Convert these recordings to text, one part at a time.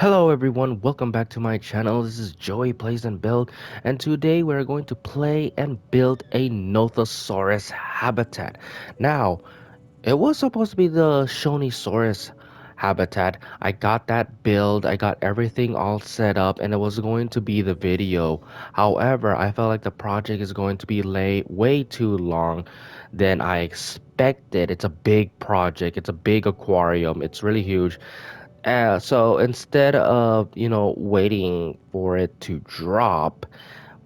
Hello everyone, welcome back to my channel. This is Joey Plays and Build, and today we're going to play and build a Nothosaurus habitat. Now, it was supposed to be the Shonisaurus habitat. I got that build, I got everything all set up, and it was going to be the video. However, I felt like the project is going to be way too long than I expected. It's a big project, it's a big aquarium, it's really huge. So instead of, waiting for it to drop,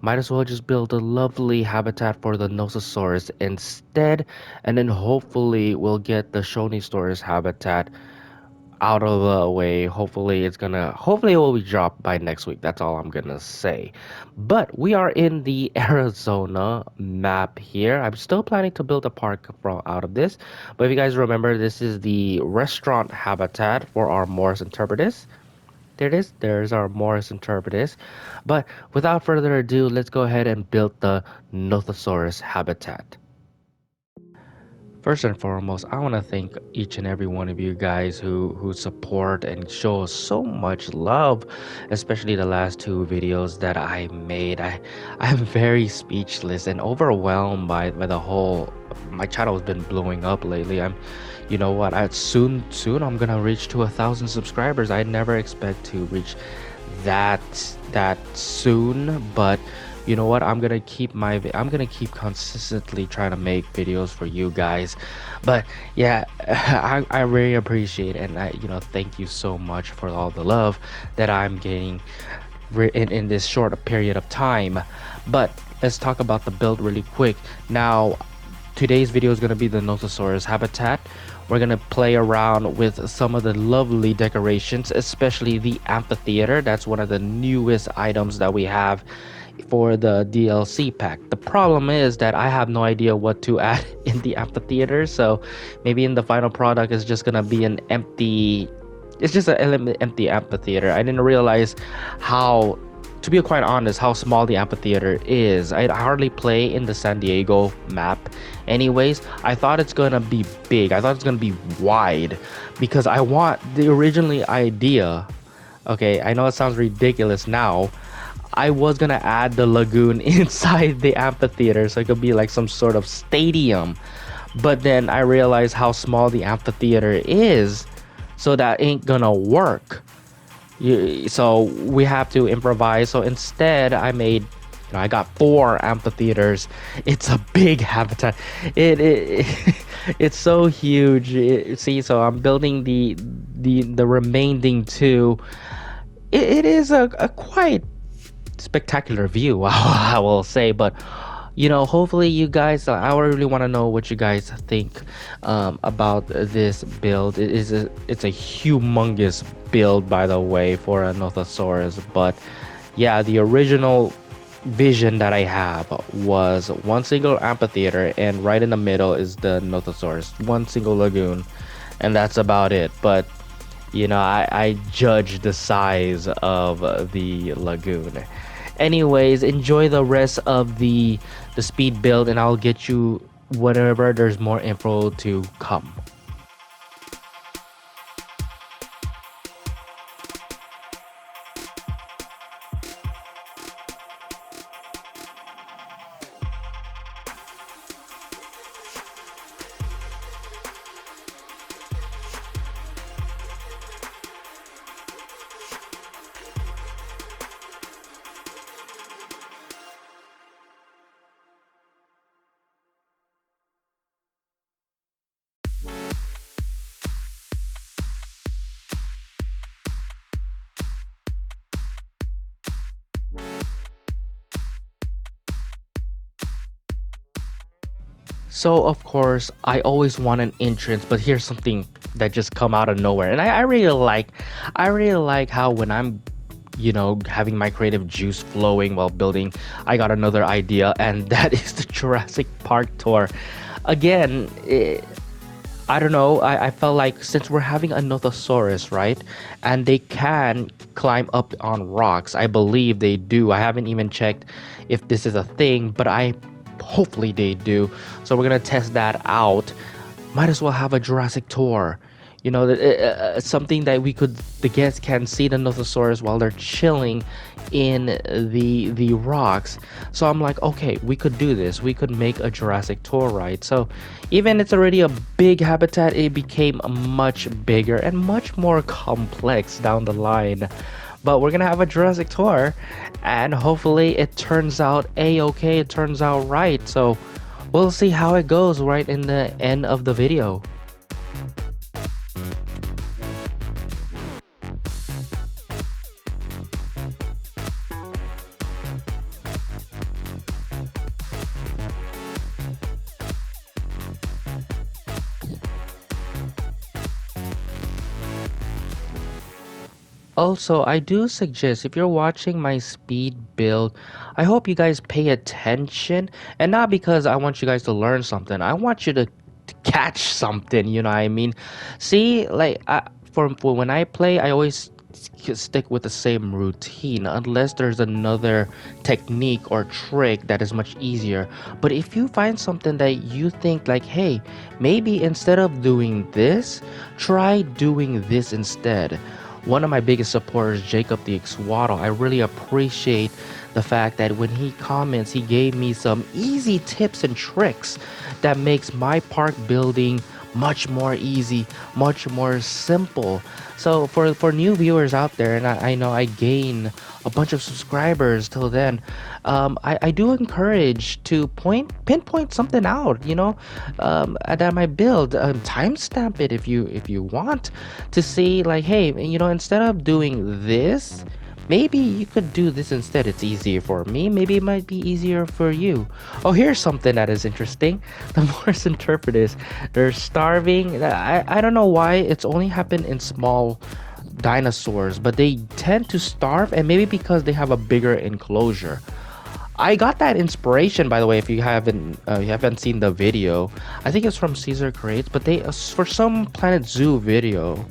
might as well just build a lovely habitat for the Nososaurus instead, and then hopefully we'll get the Shonisaurus habitat out of the way. Hopefully it will be dropped by next week. That's all I'm gonna say. But we are in the Arizona map here. I'm still planning to build a park from out of this. But if you guys remember, this is the restaurant habitat for our Morris interpretus. There it is. There's our Morris interpretus. But without further ado, let's go ahead and build the Nothosaurus habitat. First and foremost, I want to thank each and every one of you guys who support and show so much love, especially the last two videos that I made. I'm very speechless and overwhelmed by the whole. My channel has been blowing up lately. You know what? Soon I'm gonna reach to 1,000 subscribers. I never expect to reach that soon, but you know what, I'm gonna keep consistently trying to make videos for you guys. But yeah, I really appreciate it, and thank you so much for all the love that I'm getting in this short period of time. But let's talk about the build really quick. Now, today's video is going to be the Nothosaurus habitat. We're going to play around with some of the lovely decorations, especially the amphitheater. That's one of the newest items that we have for the DLC pack. The problem is that I have no idea what to add in the amphitheater, so maybe in the final product is just gonna be an empty, it's just an empty amphitheater. I didn't realize how, to be quite honest, how small the amphitheater is. I hardly play in the San Diego map anyways. I thought it's gonna be big, I thought it's gonna be wide, because I want the originally idea, okay, I know it sounds ridiculous now, I was gonna add the lagoon inside the amphitheater so it could be like some sort of stadium, but then I realized how small the amphitheater is, so that ain't gonna work. So we have to improvise. So instead I got 4 amphitheaters. It's a big habitat. It's so huge. See, so I'm building the remaining 2. It is a quite spectacular view, I will say. But hopefully you guys, I really want to know what you guys think about this build. It's a humongous build, by the way, for a Nothosaurus. But yeah, the original vision that I have was one single amphitheater, and right in the middle is the Nothosaurus, one single lagoon, and that's about it. But I judge the size of the lagoon. Anyways, enjoy the rest of the speed build, and I'll get you whenever there's more info to come. So of course I always want an entrance, but here's something that just come out of nowhere, and I really like how when I'm having my creative juice flowing while building, I got another idea, and that is the Jurassic Park tour. Again, I don't know, I felt like since we're having a Nothosaurus, right, and they can climb up on rocks, I believe they do. I haven't even checked if this is a thing, but hopefully they do. So we're gonna test that out. Might as well have a Jurassic tour. something that the guests can see the Nothosaurus while they're chilling in the rocks. So I'm like, okay, we could do this. We could make a Jurassic tour ride. So even it's already a big habitat, it became much bigger and much more complex down the line. But we're gonna have a Jurassic tour, and hopefully it turns out a-okay, it turns out right. So we'll see how it goes right in the end of the video. Also, I do suggest if you're watching my speed build, I hope you guys pay attention, and not because I want you guys to learn something. I want you to catch something, you know what I mean? See, like for when I play, I always stick with the same routine unless there's another technique or trick that is much easier. But if you find something that you think like, hey, maybe instead of doing this, try doing this instead. One of my biggest supporters, Jacob the Xwaddle, I really appreciate the fact that when he comments, he gave me some easy tips and tricks that makes my park building much more easy, much more simple. So for new viewers out there, and I know I gain a bunch of subscribers till then, I do encourage to pinpoint something out, that my build, timestamp it if you want to see, like, hey, instead of doing this, maybe you could do this instead. It's easier for me. Maybe it might be easier for you. Oh, here's something that is interesting. The Morse interpreters, they're starving. I don't know why it's only happened in small dinosaurs, but they tend to starve, and maybe because they have a bigger enclosure. I got that inspiration, by the way. If you haven't seen the video, I think it's from Caesar Creates, but they for some Planet Zoo video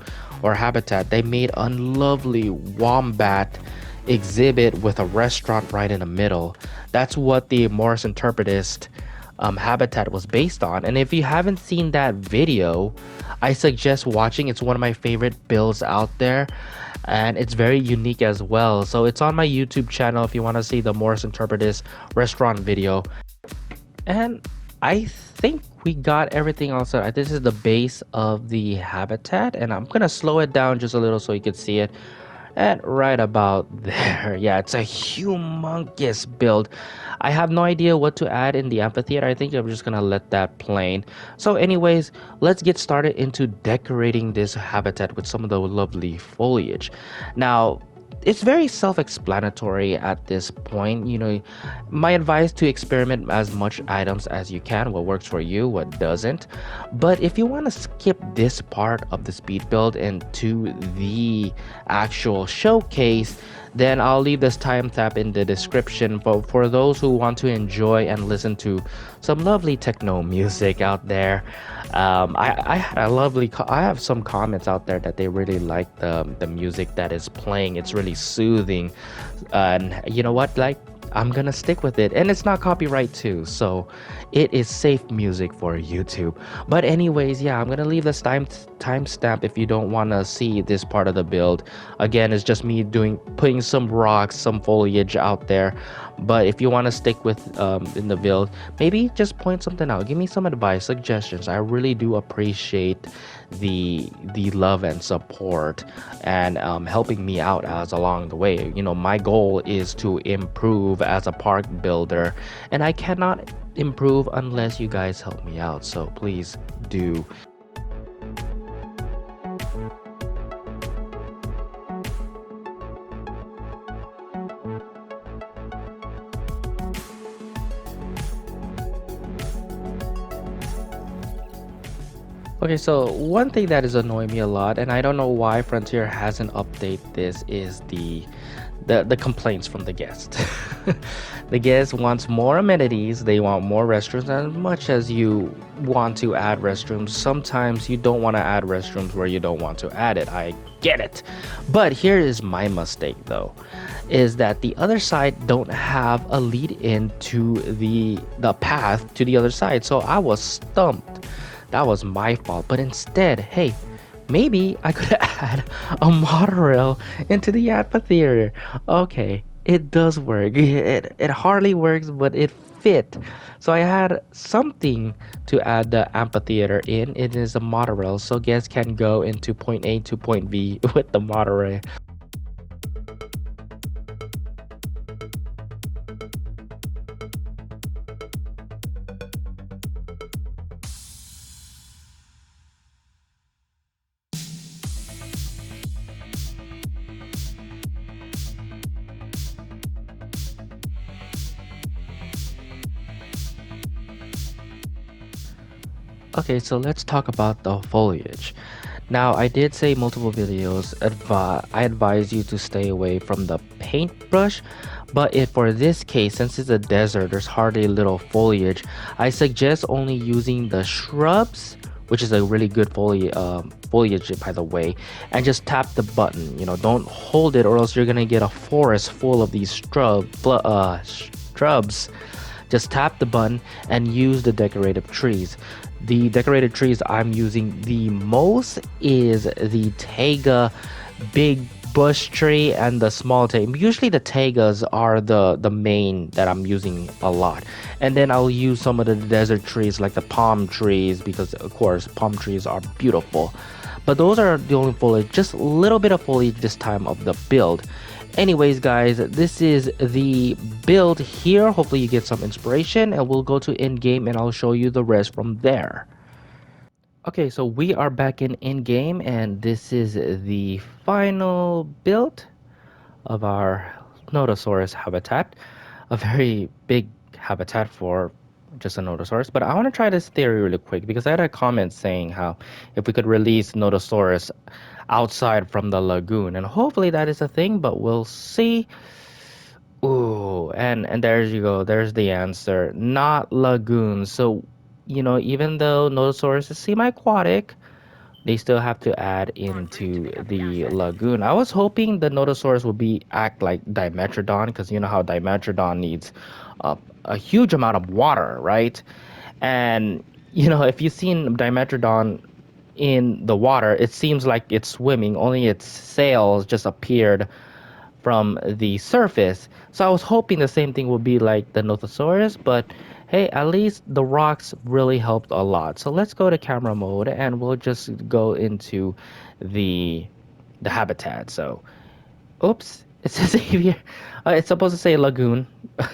or habitat, they made a lovely wombat exhibit with a restaurant right in the middle. That's what the Morris Interpretist habitat was based on. And if you haven't seen that video, I suggest watching. It's one of my favorite builds out there, and it's very unique as well. So it's on my YouTube channel if you want to see the Morris Interpretist restaurant video. And I think we got everything else. This is the base of the habitat, and I'm gonna slow it down just a little so you can see it. And right about there, yeah, it's a humongous build. I have no idea what to add in the amphitheater. I think I'm just gonna let that plain. So anyways, let's get started into decorating this habitat with some of the lovely foliage. Now, it's very self-explanatory at this point. My advice to experiment as much items as you can, what works for you, what doesn't. But if you want to skip this part of the speed build into the actual showcase, then I'll leave this time tab in the description for those who want to enjoy and listen to some lovely techno music out there. I had a lovely I have some comments out there that they really like the music that is playing. It's really soothing, and you know what, like, I'm gonna stick with it, and it's not copyright too, so it is safe music for YouTube. But anyways, yeah, I'm gonna leave this timestamp if you don't want to see this part of the build. Again, it's just me putting some rocks, some foliage out there. But if you want to stick with in the build, maybe just point something out, give me some advice, suggestions. I really do appreciate the love and support, and helping me out as along the way. My goal is to improve as a park builder, and I cannot improve unless you guys help me out, so please do. Okay, so one thing that is annoying me a lot, and I don't know why Frontier hasn't updated this, is the complaints from the guests. The guest wants more amenities, they want more restrooms. As much as you want to add restrooms, sometimes you don't want to add restrooms where you don't want to add it. I get it. But here is my mistake though, is that the other side don't have a lead in to the path to the other side. So I was stumped. That was my fault. But instead, hey, Maybe I could add a monorail into the amphitheater. Okay, it does work. It hardly works, but it fit. So I had something to add the amphitheater in. It is a monorail, so guests can go into point A to point B with the monorail. Okay, so let's talk about the foliage. Now, I did say multiple videos, I advise you to stay away from the paintbrush, but if for this case, since it's a desert, there's hardly little foliage, I suggest only using the shrubs, which is a really good foliage by the way, and just tap the button. Don't hold it or else you're gonna get a forest full of these shrubs. Just tap the button and use the decorative trees. The decorated trees I'm using the most is the taiga big bush tree and the small taiga. Usually the taigas are the main that I'm using a lot. And then I'll use some of the desert trees like the palm trees because of course palm trees are beautiful. But those are the only foliage, just a little bit of foliage this time of the build. Anyways, guys, this is the build here. Hopefully you get some inspiration and we'll go to in-game and I'll show you the rest from there. Okay, so we are back in-game and this is the final build of our Nothosaurus habitat. A very big habitat for just a Nothosaurus. But I want to try this theory really quick because I had a comment saying how if we could release Nothosaurus outside from the lagoon, and hopefully that is a thing, but we'll see. Ooh, and there you go. There's the answer. Not lagoon. So, even though Nothosaurus is semi-aquatic, they still have to add into the lagoon. I was hoping the Nothosaurus would be act like Dimetrodon, because you know how Dimetrodon needs a huge amount of water, right? And if you've seen Dimetrodon in the water, it seems like it's swimming, only its sails just appeared from the surface. So I was hoping the same thing would be like the Nothosaurus, but hey, at least the rocks really helped a lot. So let's go to camera mode and we'll just go into the habitat. So, oops, it says here, it's supposed to say lagoon.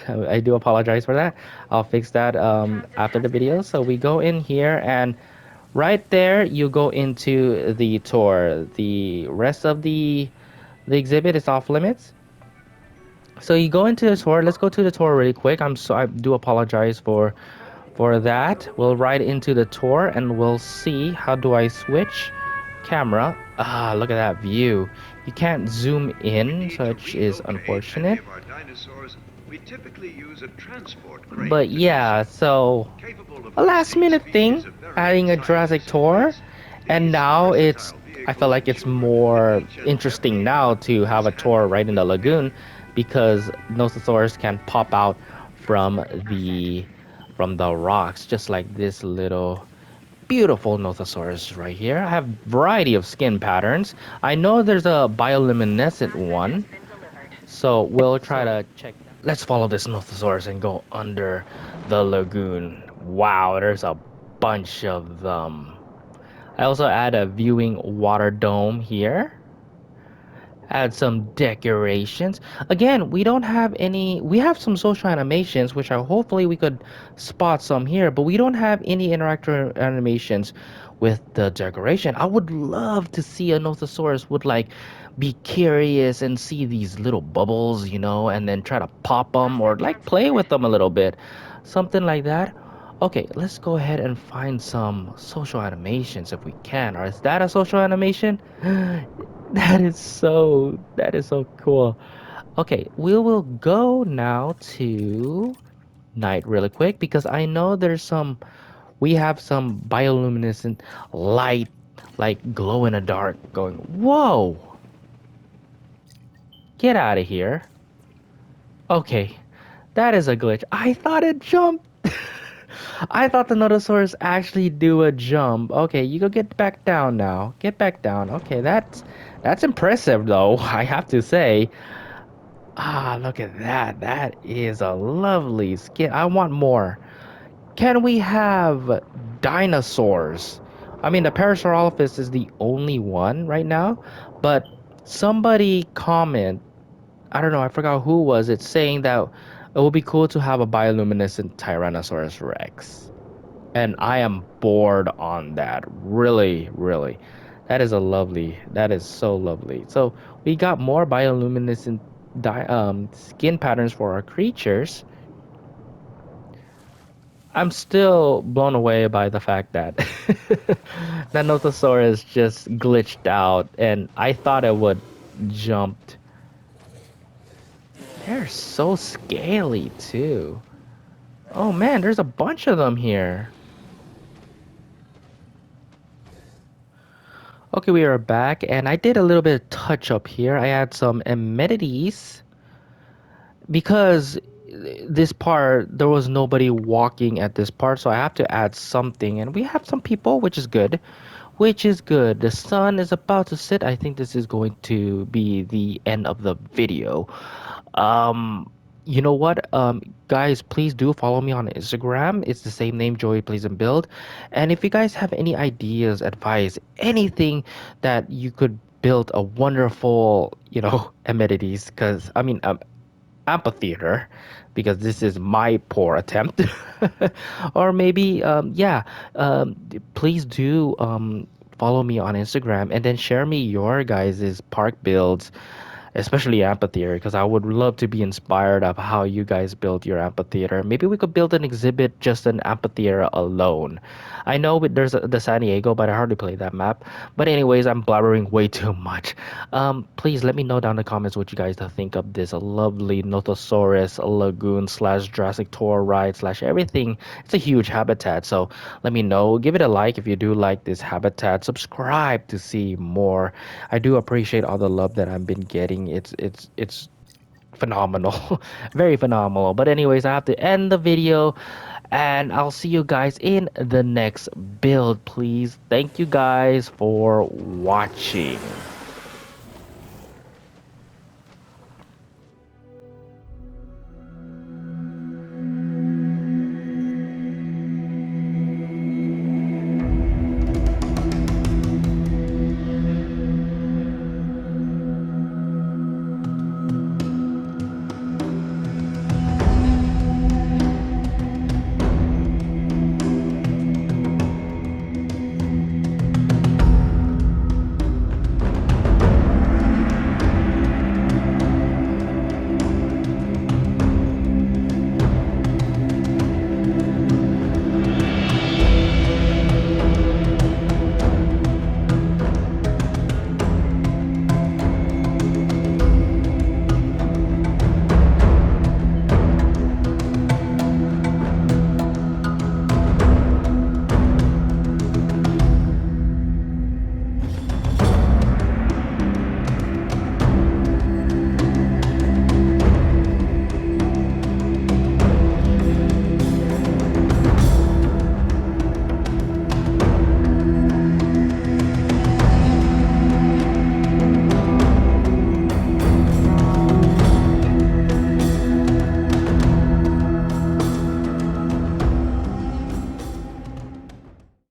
I do apologize for that. I'll fix that after the video. So we go in here and right there you go into the tour. The rest of the exhibit is off limits. So you go into the tour. Let's go to the tour really quick. I do apologize for that. We'll ride into the tour and we'll see how do I switch camera. Ah, look at that view. You can't zoom in, which is unfortunate. But yeah, so a last minute thing, adding a Jurassic tour, and now I feel like it's more interesting now to have a tour right in the lagoon because Nothosaurus can pop out from the rocks, just like this little beautiful Nothosaurus right here. I have variety of skin patterns. I know there's a bioluminescent one, so we'll try to check. Let's follow this Nothosaurus and go under the lagoon. Wow, there's a bunch of them. I also add a viewing water dome here. Add some decorations. Again, we don't have any. We have some social animations, which are hopefully we could spot some here, but we don't have any interactive animations with the decoration. I would love to see a Nothosaurus would like be curious and see these little bubbles, and then try to pop them or like play with them a little bit, something like that. Okay, let's go ahead and find some social animations if we can. Or is that a social animation? That is so cool. Okay, we will go now to night really quick because I know we have some bioluminescent light, like glow in the dark going. Whoa! Get out of here. Okay, that is a glitch. I thought it jumped. I thought the Notosaurus actually do a jump. Okay, you go get back down now. Get back down. Okay, that's impressive though, I have to say. Ah, look at that. That is a lovely skin. I want more. Can we have dinosaurs? I mean, the Parasaurolophus is the only one right now, but somebody comment, I don't know, I forgot who was it, saying that it would be cool to have a bioluminescent Tyrannosaurus Rex. And I am bored on that. Really, really. That is so lovely. So we got more bioluminescent skin patterns for our creatures. I'm still blown away by the fact that that Nothosaurus just glitched out and I thought it would jumped. They're so scaly too. Oh man, there's a bunch of them here. Okay, we are back, and I did a little bit of touch up here. I had some amenities because this part there was nobody walking at this part, so I have to add something, and we have some people, which is good. Which is good. The sun is about to set. I think this is going to be the end of the video. Um, you know what? Guys, please do follow me on Instagram. It's the same name, Joey Plays and Build. And if you guys have any ideas, advice, anything that you could build a wonderful, amenities, because amphitheater, because this is my poor attempt. Or maybe, yeah, please do follow me on Instagram and then share me your guys' park builds, especially amphitheater, because I would love to be inspired of how you guys build your amphitheater. Maybe we could build an exhibit just an amphitheater alone. I know there's the San Diego, but I hardly play that map. But anyways, I'm blabbering way too much. Please let me know down in the comments what you guys think of this lovely Nothosaurus Lagoon slash Jurassic Tour ride slash everything. It's a huge habitat, so let me know. Give it a like if you do like this habitat. Subscribe to see more. I do appreciate all the love that I've been getting. It's phenomenal. Very phenomenal. But anyways, I have to end the video and I'll see you guys in the next build, please. Thank you guys for watching.